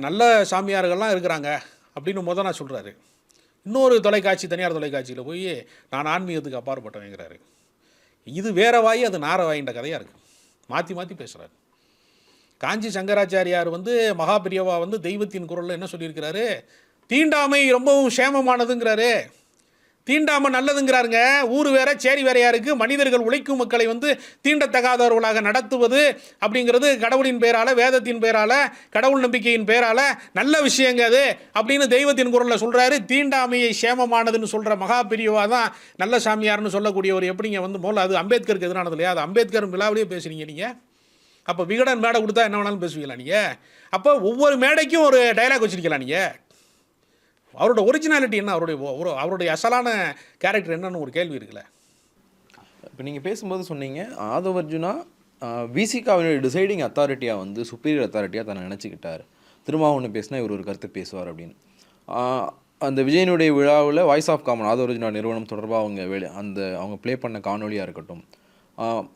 நல்ல சாமியார்கள்லாம் இருக்கிறாங்க அப்படின்னு நான் சொல்கிறாரு. இன்னொரு தொலைக்காட்சி, தனியார் தொலைக்காட்சியில் போய் நான் ஆன்மீகத்துக்கு அப்பாற்பட்டவங்கிறாரு. இது வேற வாய், அது நார வாயின்ற கதையாக இருக்குது. மாற்றி மாற்றி பேசுகிறாரு. காஞ்சி சங்கராச்சாரியார் வந்து மகா பெரியவா வந்து தெய்வத்தின் குரலில் என்ன சொல்லியிருக்கிறாரு, தீண்டாமை ரொம்பவும் சேமமானதுங்கிறாரு. தீண்டாமை நல்லதுங்கிறாருங்க. ஊர் வேற சேரி வேறையா இருக்குது. மனிதர்கள் உழைக்கும் மக்களை வந்து தீண்டத்தகாதவர்களாக நடத்துவது அப்படிங்கிறது கடவுளின் பேரால், வேதத்தின் பேரால், கடவுள் நம்பிக்கையின் பேரால் நல்ல விஷயங்க அது அப்படின்னு தெய்வத்தின் குரலில் சொல்கிறாரு. தீண்டாமையை சேமமானதுன்னு சொல்கிற மகா பெரியவா தான் நல்ல சாமியார்னு சொல்லக்கூடியவர். எப்படிங்க வந்து முதல்ல அது அம்பேத்கருக்கு எதிரானது இல்லையா? அது அம்பேத்கர் விழாவிலேயே பேசுகிறீங்க நீங்கள். அப்போ விகடன் மேடை கொடுத்தா என்ன வேணாலும் பேசுவீங்களா நீங்கள்? அப்போ ஒவ்வொரு மேடைக்கும் ஒரு டைலாக் வச்சுருக்கலாம் நீங்கள். அவரோட ஒரிஜினாலிட்டி என்ன, அவருடைய அசலான கேரக்டர் என்னன்னு ஒரு கேள்வி இருக்குல்ல. இப்போ நீங்கள் பேசும்போது சொன்னீங்க, ஆதவ அர்ஜுனா விசிகாவினுடைய டிசைடிங் அத்தாரிட்டியாக வந்து சுப்பீரியர் அத்தாரிட்டியாக தன்னை நினச்சிக்கிட்டார். திரும்ப ஒன்று பேசினா இவர் ஒரு கருத்து பேசுவார் அப்படின்னு. அந்த விஜயனுடைய விழாவில் voice of common Aadhav Arjuna நிறுவனம் தொடர்பாக அவங்க ப்ளே பண்ண காணொலியாக இருக்கட்டும்,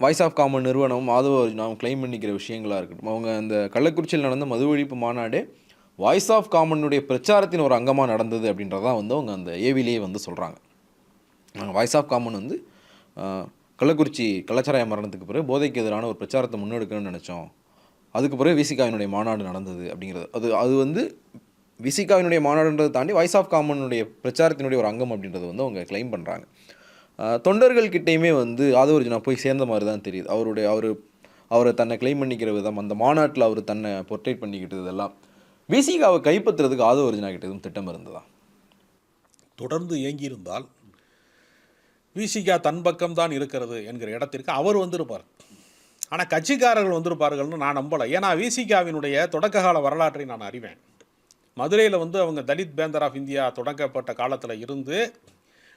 வாய்ஸ் ஆஃப் காமன் நிறுவனம் ஆதவ அர்ஜுனாவும் கிளைம் பண்ணிக்கிற விஷயங்களாக இருக்கட்டும், அவங்க அந்த கள்ளக்குறிச்சியில் நடந்த மது ஒழிப்பு மாநாடு வாய்ஸ் ஆஃப் காமனுடைய பிரச்சாரத்தின் ஒரு அங்கமாக நடந்தது அப்படின்றதான் வந்து அவங்க அந்த ஏவிலேயே வந்து சொல்கிறாங்க. வாய்ஸ் ஆஃப் காமன் வந்து கள்ளக்குறிச்சி கள்ளச்சாராய மரணத்துக்கு பிறகு போதைக்கு எதிரான ஒரு பிரச்சாரத்தை முன்னெடுக்கணும்னு நினச்சோம், அதுக்கு பிறகு விசிகாவினுடைய மாநாடு நடந்தது அப்படிங்கிறது. அது வந்து விசிகாவினுடைய மாநாடுன்றதை தாண்டி வாய்ஸ் ஆஃப் காமனுடைய பிரச்சாரத்தினுடைய ஒரு அங்கம் அப்படின்றத வந்து அவங்க கிளைம் பண்ணுறாங்க. தொண்டர்கள்கிட்டையுமே வந்து ஆதவ அர்ஜுனா போய் சேர்ந்த மாதிரி தான் தெரியுது. அவரை தன்னை கிளைம் பண்ணிக்கிற விதம், அந்த மாநாட்டில் அவர் தன்னை பொர்ட்ரேட் பண்ணிக்கிட்டது இதெல்லாம் விசிகாவை கைப்பற்றுறதுக்கு ஆதவ அர்ஜுனா கிட்ட எதுவும் திட்டம் இருந்ததா? தொடர்ந்து இயங்கியிருந்தால் விசிகா தன் பக்கம் தான் இருக்கிறது என்கிற இடத்திற்கு அவர் வந்திருப்பார். ஆனால் கட்சிக்காரர்கள் வந்திருப்பார்கள்னு நான் நம்பலை. ஏன்னா விசிகாவினுடைய தொடக்க கால வரலாற்றை நான் அறிவேன். மதுரையில் வந்து அவங்க தலித் பேந்தர் ஆஃப் இந்தியா தொடங்கப்பட்ட காலத்தில் இருந்து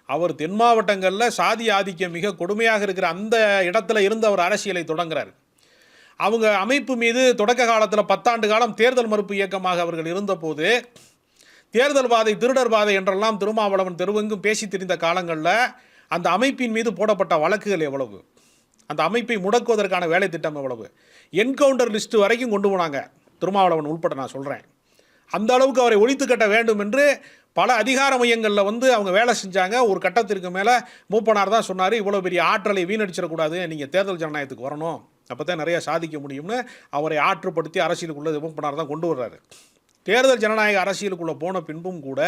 அவர் தென் மாவட்டங்களில் சாதி ஆதிக்கம் மிக கொடுமையாக இருக்கிற அந்த இடத்துல இருந்து அவர் அரசியலை தொடங்குறார். அவங்க அமைப்பு மீது தொடக்க காலத்தில் 10 ஆண்டு காலம் தேர்தல் மறுப்பு இயக்கமாக அவர்கள் இருந்தபோது தேர்தல் பாதை, திருடர் பாதை என்றெல்லாம் திருமாவளவன் தெருவெங்கும் பேசி திரிந்த காலங்களில் அந்த அமைப்பின் மீது போடப்பட்ட வழக்குகள் எவ்வளவு, அந்த அமைப்பை முடக்குவதற்கான வேலை திட்டம் எவ்வளவு, என்கவுண்டர் லிஸ்ட்டு வரைக்கும் கொண்டு போனாங்க திருமாவளவன் உள்பட. நான் சொல்கிறேன், அந்த அளவுக்கு அவரை ஒழித்து கட்ட வேண்டும் என்று பல அதிகார மையங்களில் வந்து அவங்க வேலை செஞ்சாங்க. ஒரு கட்டத்திற்கு மேலே மூப்பனார் தான் சொன்னார், இவ்வளோ பெரிய ஆற்றலை வீணடிச்சிடக்கூடாது, நீங்கள் தேர்தல் ஜனநாயகத்துக்கு வரணும், அப்போ தான் நிறைய சாதிக்க முடியும்னு அவரை ஆற்றுப்படுத்தி அரசியலுக்குள்ளே இது பண்ணார் தான் கொண்டு வர்றாரு. தேர்தல் ஜனநாயக அரசியலுக்குள்ளே போன பின்பும் கூட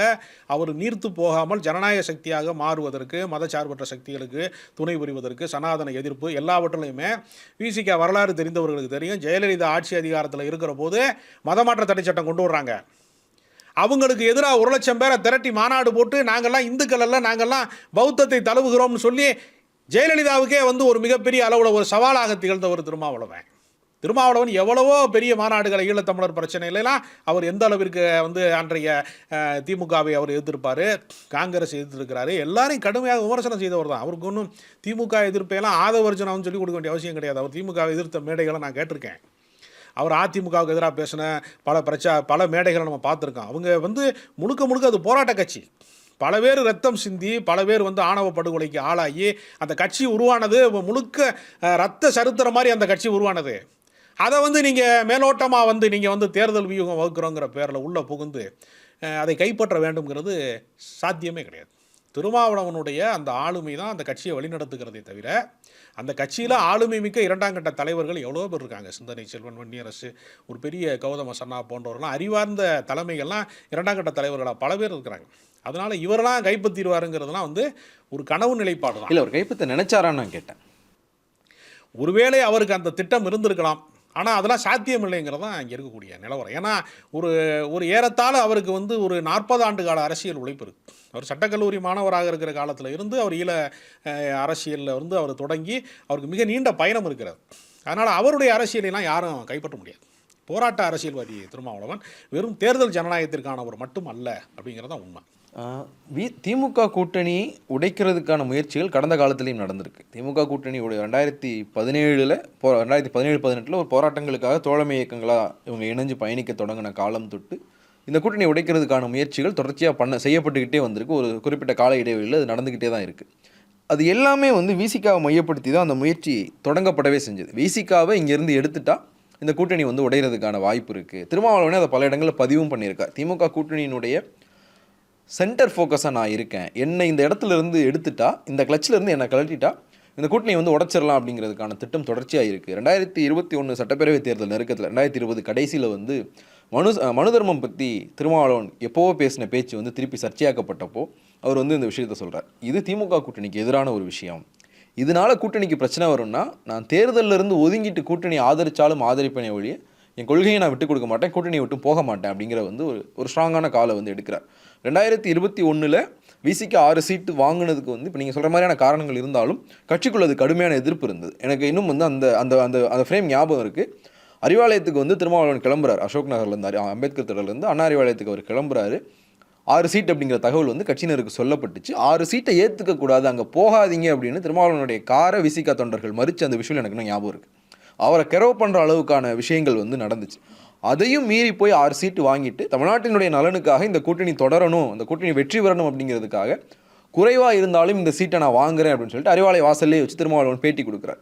அவர் நீர்த்து போகாமல் ஜனநாயக சக்தியாக மாறுவதற்கு, மதச்சார்பற்ற சக்திகளுக்கு துணை புரிவதற்கு, சனாதன எதிர்ப்பு எல்லாவற்றிலையுமே விசிக வரலாறு தெரிந்தவர்களுக்கு தெரியும். ஜெயலலிதா ஆட்சி அதிகாரத்தில் இருக்கிற போது மதமாற்ற தடை சட்டம் கொண்டு வர்றாங்க. அவங்களுக்கு எதிராக 1,00,000 பேரை திரட்டி மாநாடு போட்டு நாங்கள்லாம் இந்துக்கள் அல்ல, நாங்கள்லாம் பௌத்தத்தை தழுவுகிறோம்னு சொல்லி ஜெயலலிதாவுக்கே வந்து ஒரு மிகப்பெரிய அளவில் ஒரு சவாலாக திகழ்ந்தவர் திருமாவளவன். திருமாவளவன் எவ்வளவோ பெரிய மாநாடுகளை ஈழத்தமிழர் பிரச்சனைலாம் அவர் எந்த அளவிற்கு வந்து அன்றைய திமுகவை அவர் எதிர்த்திருப்பார், காங்கிரஸ் எதிர்த்திருக்கிறாரு, எல்லாரையும் கடுமையாக விமர்சனம் செய்தவர் தான். அவருக்கு ஒன்றும் திமுக எதிர்ப்பையெல்லாம் ஆதவர்ஜனாவும் சொல்லிக் கொடுக்க வேண்டிய அவசியம் கிடையாது. அவர் திமுகவை எதிர்த்த மேடைகளை நான் கேட்டிருக்கேன். அவர் அதிமுகவுக்கு எதிராக பேசின பல மேடைகளை நம்ம பார்த்துருக்கோம். அவங்க வந்து முழுக்க அது போராட்ட கட்சி. பல பேர் ரத்தம் சிந்தி, பல பேர் வந்து ஆணவ படுகொலைக்கு ஆளாகி அந்த கட்சி உருவானது முழுக்க ரத்த சரித்திரம் மாதிரி அந்த கட்சி உருவானது. அதை வந்து நீங்கள் மேலோட்டமாக வந்து நீங்கள் வந்து தேர்தல் வியூகம் வகுக்கிறோங்கிற பேரில் உள்ளே புகுந்து அதை கைப்பற்ற வேண்டும்ங்கிறது சாத்தியமே கிடையாது. திருமாவளவனுடைய அந்த ஆளுமை தான் அந்த கட்சியை வழிநடத்துகிறதே தவிர, அந்த கட்சியில் ஆளுமை மிக்க 2ஆம் கட்ட தலைவர்கள் எவ்வளோ பேர் இருக்காங்க. சிந்தனை செல்வன், வன்னியரசு, ஒரு பெரிய கௌதம சன்னா போன்றவர்கள்லாம் அறிவார்ந்த தலைமைகள்லாம் 2ஆம் கட்ட தலைவர்களாக பல பேர் இருக்கிறாங்க. அதனால் இவரெல்லாம் கைப்பற்றிடுவாருங்கிறதுலாம் வந்து ஒரு கனவு நிலைப்பாடு தான். இல்லை, அவர் கைப்பற்ற நினைச்சாரான்னு நான் கேட்டேன். ஒருவேளை அவருக்கு அந்த திட்டம் இருந்திருக்கலாம், ஆனால் அதெல்லாம் சாத்தியம் இல்லைங்கிறது தான் இங்கே இருக்கக்கூடிய நிலவரம். ஏன்னா ஒரு ஏறத்தாழ அவருக்கு வந்து ஒரு 40 ஆண்டு கால அரசியல் உழைப்பு இருக்குது. அவர் சட்டக்கல்லூரி மாணவராக இருக்கிற காலத்தில் இருந்து அவர் ஈழ அரசியலில் வந்து அவர் தொடங்கி அவருக்கு மிக நீண்ட பயணம் இருக்கிறது. அதனால் அவருடைய அரசியலைலாம் யாரும் கைப்பற்ற முடியாது. போராட்ட அரசியல்வாதி திருமாவளவன் வெறும் தேர்தல் ஜனநாயகத்திற்கானவர் மட்டும் அல்ல அப்படிங்கிறது தான் உண்மை. திமுக கூட்டணி உடைக்கிறதுக்கான முயற்சிகள் கடந்த காலத்திலையும் நடந்திருக்கு. திமுக கூட்டணி 2017 2017-18 ஒரு போராட்டங்களுக்காக தோழமை இயக்கங்களாக இவங்க இணைஞ்சு பயணிக்க தொடங்கின காலம் தொட்டு இந்த கூட்டணி உடைக்கிறதுக்கான முயற்சிகள் தொடர்ச்சியாக செய்யப்பட்டுக்கிட்டே வந்திருக்கு. ஒரு குறிப்பிட்ட கால இடைவெளியில் அது நடந்துக்கிட்டே தான் இருக்குது. அது எல்லாமே வந்து விசிகாவை மையப்படுத்தி தான் அந்த முயற்சி தொடங்கப்படவே செஞ்சது. விசிகாவை இங்கேருந்து எடுத்துட்டா இந்த கூட்டணி வந்து உடைகிறதுக்கான வாய்ப்பு இருக்குது. திருமாவளவனே அதை பல இடங்களில் பதிவும் பண்ணியிருக்கார். திமுக கூட்டணியினுடைய சென்டர் ஃபோக்கஸாக நான் இருக்கேன், என்னை இந்த இடத்துல இருந்து எடுத்துட்டா, இந்த கிளச்சிலேருந்து என்னை கழட்டிட்டா இந்த கூட்டணி வந்து உடச்சிடலாம் அப்படிங்கிறதுக்கான திட்டம் தொடர்ச்சியாக இருக்குது. 2021 சட்டப்பேரவை தேர்தல் நெருக்கத்தில் 2020 கடைசியில் வந்து மனு தர்மம் பற்றி திருமாவளவன் எப்போவோ பேசின பேச்சு வந்து திருப்பி சர்ச்சையாக்கப்பட்டப்போ அவர் வந்து இந்த விஷயத்த சொல்கிறார். இது திமுக கூட்டணிக்கு எதிரான ஒரு விஷயம், இதனால் கூட்டணிக்கு பிரச்சனை வரும்னா நான் தேர்தலில் இருந்து ஒதுங்கிட்டு கூட்டணி ஆதரித்தாலும் ஆதரிப்பேனே ஒழிய என் கொள்கையை நான் விட்டு கொடுக்க மாட்டேன், கூட்டணியை விட்டு போக மாட்டேன் அப்படிங்கிற வந்து ஒரு ஸ்ட்ராங்கான காலை வந்து எடுக்கிறார். 2021 விசிக்கு 6 சீட்டு வாங்கினதுக்கு வந்து இப்போ நீங்கள் சொல்கிற மாதிரியான காரணங்கள் இருந்தாலும் கட்சிக்குள்ள அது கடுமையான எதிர்ப்பு இருந்தது. எனக்கு இன்னும் வந்து அந்த அந்த அந்த அந்த ஃப்ரேம் ஞாபகம் இருக்குது. அறிவாலயத்துக்கு வந்து திருமாவளவன் கிளம்புறாரு, அசோக் நகர்லேருந்து அம்பேத்கர் திடலேருந்து அண்ணா அறிவாலயத்துக்கு அவர் கிளம்புறாரு. 6 சீட் அப்படிங்கிற தகவல் வந்து கட்சியினருக்கு சொல்லப்பட்டுச்சு. 6 சீட்டை ஏற்றுக்கக்கூடாது, அங்கே போகாதீங்க அப்படின்னு திருமாவளவனுடைய காரை விசிகா தொண்டர்கள் மறித்து அந்த விஷயம் எனக்கு இன்னும் ஞாபகம் இருக்குது. அவரை கெரோ பண்ணுற அளவுக்கான விஷயங்கள் வந்து நடந்துச்சு. அதையும் மீறி போய் 6 சீட்டு வாங்கிட்டு தமிழ்நாட்டினுடைய நலனுக்காக இந்த கூட்டணி தொடரணும், இந்த கூட்டணி வெற்றி பெறணும் அப்படிங்கிறதுக்காக குறைவாக இருந்தாலும் இந்த சீட்டை நான் வாங்குறேன் அப்படின்னு சொல்லிட்டு அறிவாலய வாசல்லே வச்சு திருமாவளவன் பேட்டி கொடுக்குறார்.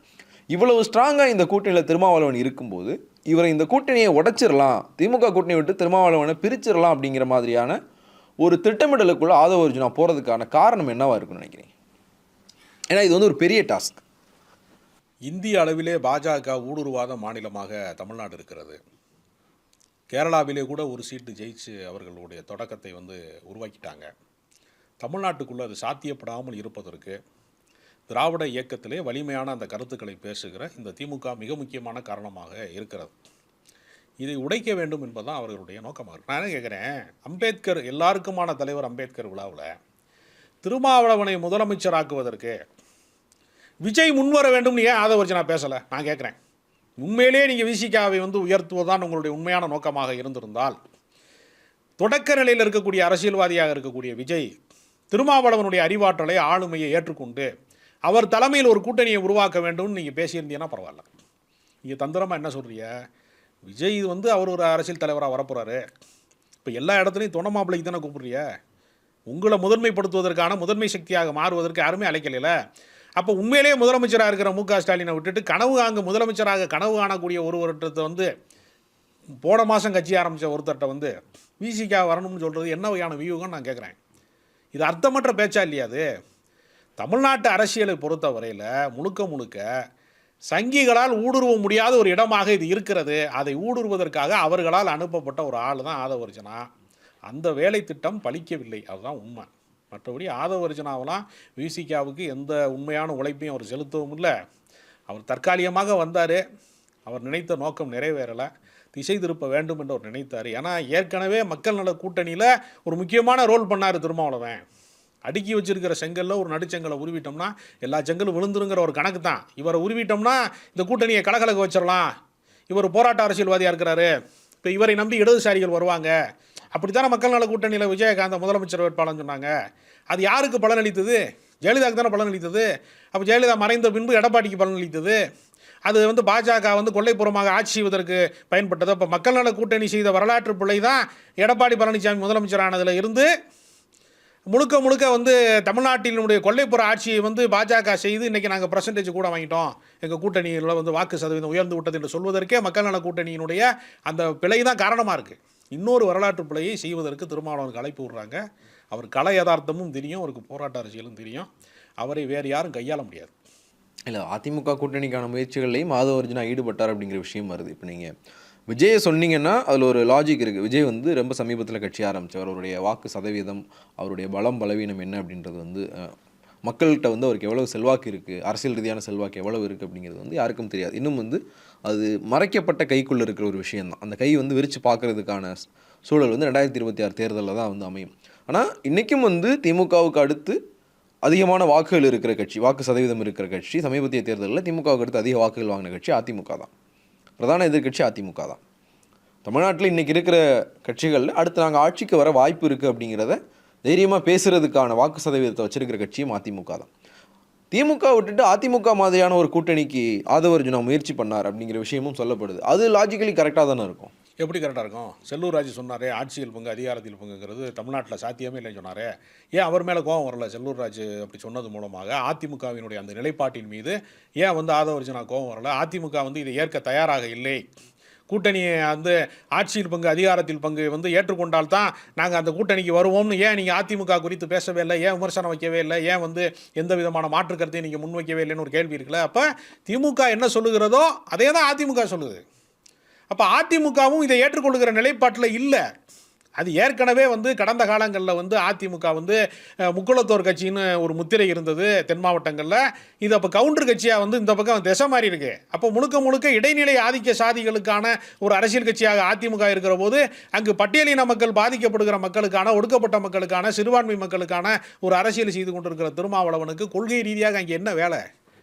இவ்வளவு ஸ்ட்ராங்காக இந்த கூட்டணியில் திருமாவளவன் இருக்கும்போது இவரை இந்த கூட்டணியை உடைச்சிடலாம், திமுக கூட்டணியை விட்டு திருமாவளவனை பிரிச்சிடலாம் அப்படிங்கிற மாதிரியான ஒரு திட்டமிடலுக்குள்ள ஆதவ அர்ஜுனா போகிறதுக்கான காரணம் என்னவா இருக்குன்னு நினைக்கிறீங்க? ஏன்னா இது வந்து ஒரு பெரிய டாஸ்க். இந்திய அளவிலே பாஜக ஊடுருவாத மாநிலமாக தமிழ்நாடு இருக்கிறது. கேரளாவிலே கூட ஒரு சீட்டு ஜெயிச்சு அவர்களுடைய தொடக்கத்தை வந்து உருவாக்கிட்டாங்க. தமிழ்நாட்டுக்குள்ளே அது சாத்தியப்படாமல் இருப்பதற்கு திராவிட இயக்கத்திலே வலிமையான அந்த கருத்துக்களை பேசுகிற இந்த திமுக மிக முக்கியமான காரணமாக இருக்கிறது. இதை உடைக்க வேண்டும் என்பதுதான் அவர்களுடைய நோக்கமாக இருக்கு. நான் என்ன கேட்குறேன், அம்பேத்கர் எல்லாருக்குமான தலைவர் அம்பேத்கர் விழாவில் திருமாவளவனை முதலமைச்சராக்குவதற்கு விஜய் முன்வர வேண்டும்னு ஏன் ஆதவர்ஜனா பேசலை? நான் கேட்குறேன். உண்மையிலே நீங்கள் விசிகாவை வந்து உயர்த்துவதுதான் உங்களுடைய உண்மையான நோக்கமாக இருந்திருந்தால் தொடக்க நிலையில் இருக்கக்கூடிய அரசியல்வாதியாக இருக்கக்கூடிய விஜய் திருமாவளவனுடைய அறிவாற்றலை ஆளுமையை ஏற்றுக்கொண்டு அவர் தலைமையில் ஒரு கூட்டணியை உருவாக்க வேண்டும்னு நீங்கள் பேசியிருந்தீங்கன்னா பரவாயில்ல. நீங்கள் தந்திரமாக என்ன சொல்கிறீங்க, விஜய் வந்து அவர் ஒரு அரசியல் தலைவராக வரப்போகிறாரு, இப்போ எல்லா இடத்துலையும் தொண மாப்பிள்ளைக்கு தானே கூப்பிட்றிய, உங்களை முதன்மைப்படுத்துவதற்கான முதன்மை சக்தியாக மாறுவதற்கு யாருமே அழைக்கல. அப்போ உண்மையிலேயே முதலமைச்சராக இருக்கிற மு க ஸ்டாலினை விட்டுட்டு முதலமைச்சராக கனவு காணக்கூடிய ஒருவர்கிட்ட வந்து போன மாதம் கட்சி ஆரம்பித்த ஒருத்தர்கிட்ட வந்து விசிகா வரணும்னு சொல்கிறது என்ன வகையான வியூகம்னு நான் கேட்குறேன். இது அர்த்தமற்ற பேச்சா இல்லையா? அது தமிழ்நாட்டு அரசியலை பொறுத்த வரையில் முழுக்க சங்கிகளால் ஊடுருவ முடியாத ஒரு இடமாக இது இருக்கிறது. அதை ஊடுருவதற்காக அவர்களால் அனுப்பப்பட்ட ஒரு ஆள் தான் ஆதவர்ஜனா. அந்த வேலை திட்டம் பலிக்கவில்லை, அதுதான் உண்மை. மற்றபடி ஆதவர்ஜனாவெல்லாம் விசிகாவுக்கு எந்த உண்மையான உழைப்பையும் அவர் செலுத்தவும் இல்லை. அவர் தற்காலிகமாக வந்தார், அவர் நினைத்த நோக்கம் நிறைவேறலை, திசை திருப்ப வேண்டும் என்று அவர் நினைத்தார். ஏன்னா ஏற்கனவே மக்கள் நல கூட்டணியில் ஒரு முக்கியமான ரோல் பண்ணார் திருமாவளவன். அடுக்கி வச்சிருக்கிற செங்கல்ல ஒரு நடுச்செங்கலை உருவிட்டோம்னா எல்லா செங்கலும் விழுந்துருங்கிற ஒரு கணக்கு தான். இவரை உருவிட்டோம்னா இந்த கூட்டணியை கலகலக்க வச்சிடலாம், இவர் போராட்ட அரசியல்வாதியாக இருக்கிறாரு, இப்போ இவரை நம்பி இடதுசாரிகள் வருவாங்க, அப்படித்தானே மக்கள் நல கூட்டணியில் விஜயகாந்த் முதலமைச்சர் வேட்பாளர்னு சொன்னாங்க. அது யாருக்கு பலனளித்தது? ஜெயலலிதாவுக்கு தானே பலனளித்தது. அப்போ ஜெயலலிதா மறைந்த பின்பு எடப்பாடிக்கு பலனளித்தது. அது பாஜக கொள்ளைப்புறமாக ஆட்சி செய்வதற்கு பயன்பட்டது. அப்போ மக்கள் நல கூட்டணி செய்த வரலாற்று பிள்ளை தான் எடப்பாடி பழனிசாமி முதலமைச்சரானதில் இருந்து முழுக்க முழுக்க தமிழ்நாட்டினுடைய கொள்ளைப்புற ஆட்சியை பாஜக செய்து இன்றைக்கி நாங்கள் பர்சன்டேஜ் கூட வாங்கிட்டோம், எங்கள் கூட்டணியில் வாக்கு சதவீதம் உயர்ந்து விட்டது என்று சொல்வதற்கே மக்கள் நல கூட்டணியினுடைய அந்த பிழை தான் காரணமாக இருக்குது. இன்னொரு வரலாற்று பிழையை செய்வதற்கு திருமாவளவனுக்கு அழைப்பு விடுறாங்க. அவர் கலை யதார்த்தமும் தெரியும், அவருக்கு போராட்ட அரசியலும் தெரியும், அவரை வேறு யாரும் கையாள முடியாது. இல்லை, அதிமுக கூட்டணிக்கான முயற்சிகள்லையும் ஆதவர்ஜனா ஈடுபட்டார் அப்படிங்கிற விஷயம் வருது. இப்போ நீங்கள் விஜயை சொன்னீங்கன்னா அதில் ஒரு லாஜிக் இருக்குது. விஜய் ரொம்ப சமீபத்தில் கட்சி ஆரம்பித்தவர். அவருடைய வாக்கு சதவீதம், அவருடைய பலம் பலவீனம் என்ன அப்படின்றது மக்கள்கிட்ட அவருக்கு எவ்வளவு செல்வாக்கு இருக்குது, அரசியல் ரீதியான செல்வாக்கு எவ்வளவு இருக்குது அப்படிங்கிறது யாருக்கும் தெரியாது. இன்னும் அது மறைக்கப்பட்ட கைக்குள்ளே இருக்கிற ஒரு விஷயந்தான். அந்த கை விரித்து பார்க்கறதுக்கான சூழல் 2026 தேர்தலில் தான் அமையும். ஆனால் இன்றைக்கும் திமுகவுக்கு அடுத்து அதிகமான வாக்குகள் இருக்கிற கட்சி, வாக்கு சதவீதம் இருக்கிற கட்சி, சமீபத்திய தேர்தலில் திமுகவுக்கு அடுத்து அதிக வாக்குகள் வாங்கின கட்சி அதிமுக தான். பிரதான எதிர்கட்சி அதிமுக தான். தமிழ்நாட்டில் இன்றைக்கி இருக்கிற கட்சிகளில் அடுத்து நாங்கள் ஆட்சிக்கு வர வாய்ப்பு இருக்குது அப்படிங்கிறத தைரியமாக பேசுகிறதுக்கான வாக்கு சதவீதத்தை வச்சிருக்கிற கட்சியும் அதிமுக தான். திமுக விட்டுட்டு அதிமுக மாதிரியான ஒரு கூட்டணிக்கு ஆதவர்ஜுனா முயற்சி பண்ணார் அப்படிங்கிற விஷயமும் சொல்லப்படுது. அது லாஜிக்கலி கரெக்டாக தானே இருக்கும். எப்படி கரெக்டாக இருக்கும்? செல்லூர் ராஜு சொன்னார் ஆட்சியில் பங்கு அதிகாரத்தில் பங்குங்கிறது தமிழ்நாட்டில் சாத்தியமே இல்லைன்னு சொன்னார். ஏன் அவர் மேலே கோபம் வரல? செல்லூர் ராஜு அப்படி சொன்னது மூலமாக அதிமுகவினுடைய அந்த நிலைப்பாட்டின் மீது ஏன் ஆதவர்ஜனா கோபம் வரல? அதிமுக இதை ஏற்க தயாராக இல்லை. கூட்டணியை ஆட்சியில் பங்கு அதிகாரத்தில் பங்கு ஏற்றுக்கொண்டால்தான் நாங்கள் அந்த கூட்டணிக்கு வருவோம்னு ஏன் நீங்கள் அதிமுக குறித்து பேசவே இல்லை? ஏன் விமர்சனம் வைக்கவே இல்லை? ஏன் எந்த விதமான மாற்று கருத்தையும் நீங்கள் முன்வைக்கவே இல்லைன்னு ஒரு கேள்வி இருக்குல்ல. அப்போ திமுக என்ன சொல்லுகிறதோ அதே தான் அதிமுக சொல்லுது. அப்போ அதிமுகவும் இதை ஏற்றுக்கொள்ளுகிற நிலைப்பாட்டில் இல்லை. அது ஏற்கனவே கடந்த காலங்களில் அதிமுக முக்குளத்தோர் கட்சின்னு ஒரு முத்திரை இருந்தது தென் மாவட்டங்களில். இது அப்போ கவுண்டர் கட்சியாக இந்த பக்கம் திசை மாறி இருக்கு. அப்போ முழுக்க முழுக்க இடைநிலை ஆதிக்க சாதிகளுக்கான ஒரு அரசியல் கட்சியாக அதிமுக இருக்கிற போது அங்கு பட்டியலின மக்கள் பாதிக்கப்படுகிற மக்களுக்கான, ஒடுக்கப்பட்ட மக்களுக்கான, சிறுபான்மை மக்களுக்கான ஒரு அரசியல் செய்து கொண்டிருக்கிற திருமாவளவனுக்கு கொள்கை ரீதியாக அங்கே என்ன வேலை?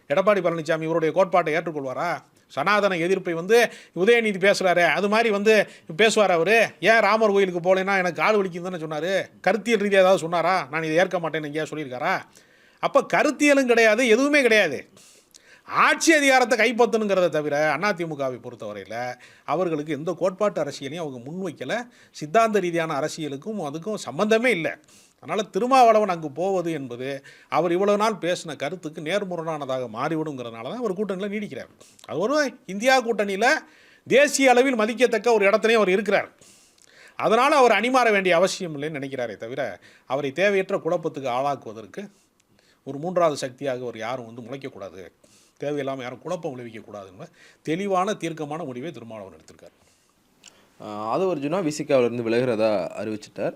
எடப்பாடி பழனிசாமி இவருடைய கோட்பாட்டை ஏற்றுக்கொள்வாரா? சனாதன எதிர்ப்பை உதயநிதி பேசுகிறாரு, அது மாதிரி பேசுவார் அவர். ஏன் ராமர் கோயிலுக்கு போகலைன்னா எனக்கு கால் வலிக்குன்னு தானே சொன்னார். கருத்தியல் ரீதியாக ஏதாவது சொன்னாரா? நான் இதை ஏற்க மாட்டேன்னு எங்கேயா சொல்லியிருக்காரா? அப்போ கருத்தியலும் கிடையாது, எதுவுமே கிடையாது. ஆட்சி அதிகாரத்தை கைப்பற்றணுங்கிறத தவிர அதிமுகவை பொறுத்தவரையில் அவர்களுக்கு எந்த கோட்பாட்டு அரசியலையும் அவங்க முன்வைக்கலை. சித்தாந்த ரீதியான அரசியலுக்கும் அதுக்கும் சம்பந்தமே இல்லை. அதனால் திருமாவளவன் அங்கு போவது என்பது அவர் இவ்வளவு நாள் பேசின கருத்துக்கு நேர்முரணானதாக மாறிவிடுங்கிறதுனால தான் அவர் கூட்டணியில் நீடிக்கிறார். அது ஒரு இந்தியா கூட்டணியில் தேசிய அளவில் மதிக்கத்தக்க ஒரு இடத்துலையும் அவர் இருக்கிறார். அதனால் அவர் அணிமாற வேண்டிய அவசியம் இல்லைன்னு நினைக்கிறாரே தவிர அவரை தேவையற்ற குழப்பத்துக்கு ஆளாக்குவதற்கு ஒரு மூன்றாவது சக்தியாக அவர் யாரும் முளைக்கக்கூடாது, தேவையில்லாமல் யாரும் குழப்பம் விளைவிக்கக்கூடாதுன்னு தெளிவான தீர்க்கமான முடிவை திருமாவளவன் எடுத்திருக்கார். ஆதவர்ஜுனா விசிகாவிலிருந்து விலகிறதா அறிவிச்சிட்டார்.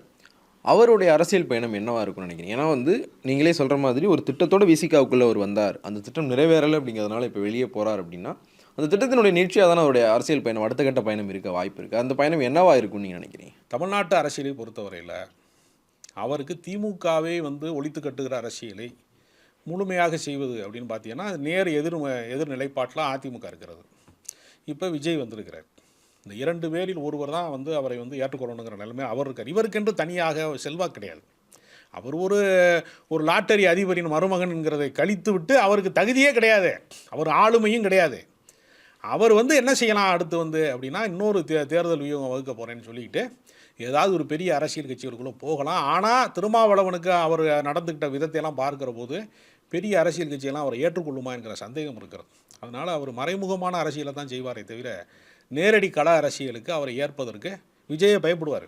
அவருடைய அரசியல் பயணம் என்னவாக இருக்கும்னு நினைக்கிறேன்? ஏன்னா நீங்களே சொல்கிற மாதிரி ஒரு திட்டத்தோட விசிகாவுக்குள்ளே அவர் வந்தார், அந்த திட்டம் நிறைவேறலை அப்படிங்கிறதுனால இப்போ வெளியே போகிறார் அப்படின்னா அந்த திட்டத்தினுடைய நீட்சியாக தானே அவருடைய அரசியல் பயணம், அடுத்த கட்ட பயணம் இருக்க வாய்ப்பு இருக்குது. அந்த பயணம் என்னவா இருக்கும்னு நீங்கள் நினைக்கிறீங்க? தமிழ்நாட்டு அரசியலை பொறுத்தவரையில் அவருக்கு திமுகவே ஒழித்து கட்டுகிற அரசியலை முழுமையாக செய்வது அப்படின்னு பார்த்தீங்கன்னா நேர் எதிர் நிலைப்பாட்டில் அதிமுக இருக்கிறது. இப்போ விஜய் வந்திருக்கிறார். இந்த இரண்டு பேரில் ஒருவர் தான் அவரை ஏற்றுக்கொள்ளணுங்கிற நிலைமை அவர் இருக்கார். இவருக்கென்று தனியாக செல்வாக்கு கிடையாது. அவர் ஒரு லாட்டரி அதிபரின் மருமகன்கிறதை கழித்து விட்டு அவருக்கு தகுதியே கிடையாது, அவர் ஆளுமையும் கிடையாது. அவர் என்ன செய்யலாம் அடுத்து அப்படின்னா இன்னொரு தேர்தல் வியூகம் வகுக்க போகிறேன்னு சொல்லிக்கிட்டு ஏதாவது ஒரு பெரிய அரசியல் கட்சிகளுக்குள்ளே போகலாம். ஆனால் திருமாவளவனுக்கு அவர் நடந்துக்கிட்ட விதத்தையெல்லாம் பார்க்குற போது பெரிய அரசியல் கட்சியெல்லாம் அவரை ஏற்றுக்கொள்ளுமா என்கிற சந்தேகம் இருக்கிறது. அதனால் அவர் மறைமுகமான அரசியலை தான் செய்வாரே தவிர நேரடி கள அரசியலுக்கு அவரை ஏற்பதற்கு விஜயை பயப்படுவார்.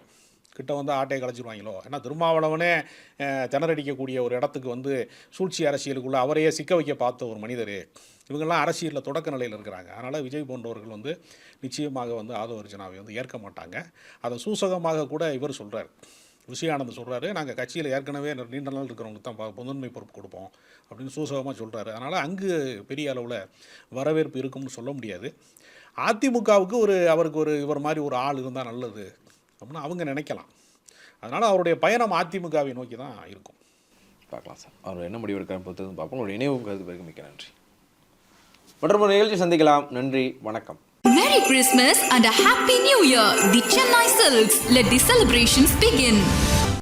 கிட்ட ஆட்டையை கலைச்சிடுவாங்களோ. ஏன்னா திருமாவளவனே திணறடிக்கக்கூடிய ஒரு இடத்துக்கு சூழ்ச்சி அரசியலுக்குள்ளே அவரையே சிக்க வைக்க பார்த்த ஒரு மனிதர் இவங்கெல்லாம் அரசியலில் தொடக்க நிலையில் இருக்கிறாங்க. அதனால் விஜய் போன்றவர்கள் வந்து நிச்சயமாக வந்து ஆதவ அர்ஜுனாவை வந்து ஏற்க மாட்டாங்க. அதை சூசகமாக கூட இவர் சொல்கிறார், விஷயானந்த் சொல்கிறாரு, நாங்கள் கட்சியில் ஏற்கனவே நீண்ட நாள் இருக்கிறவங்களுக்கு தான் முதன்மை பொறுப்பு கொடுப்போம் அப்படின்னு சூசகமாக சொல்கிறாரு. அதனால் அங்கு பெரிய அளவில் வரவேற்பு இருக்கும்னு சொல்ல முடியாது. அதிமுகவுக்கு அவருக்கு இவர் மாதிரி ஒரு ஆள் இருந்தால் நல்லது அப்படின்னு அவங்க நினைக்கலாம். அதனால் அவருடைய பயணம் அதிமுகவை நோக்கி தான் இருக்கும். பார்க்கலாம் சார், அவர் என்ன முடிவு எடுக்கான்னு பொறுத்தது பார்ப்போம். உங்களுடைய நினைவு கருத்து பிறகு மிக்க நன்றி. மற்றும் ஒரு நிகழ்ச்சி சந்திக்கலாம். நன்றி, வணக்கம். Merry Christmas and a Happy New Year. The Chennai Silks. Let the celebrations begin.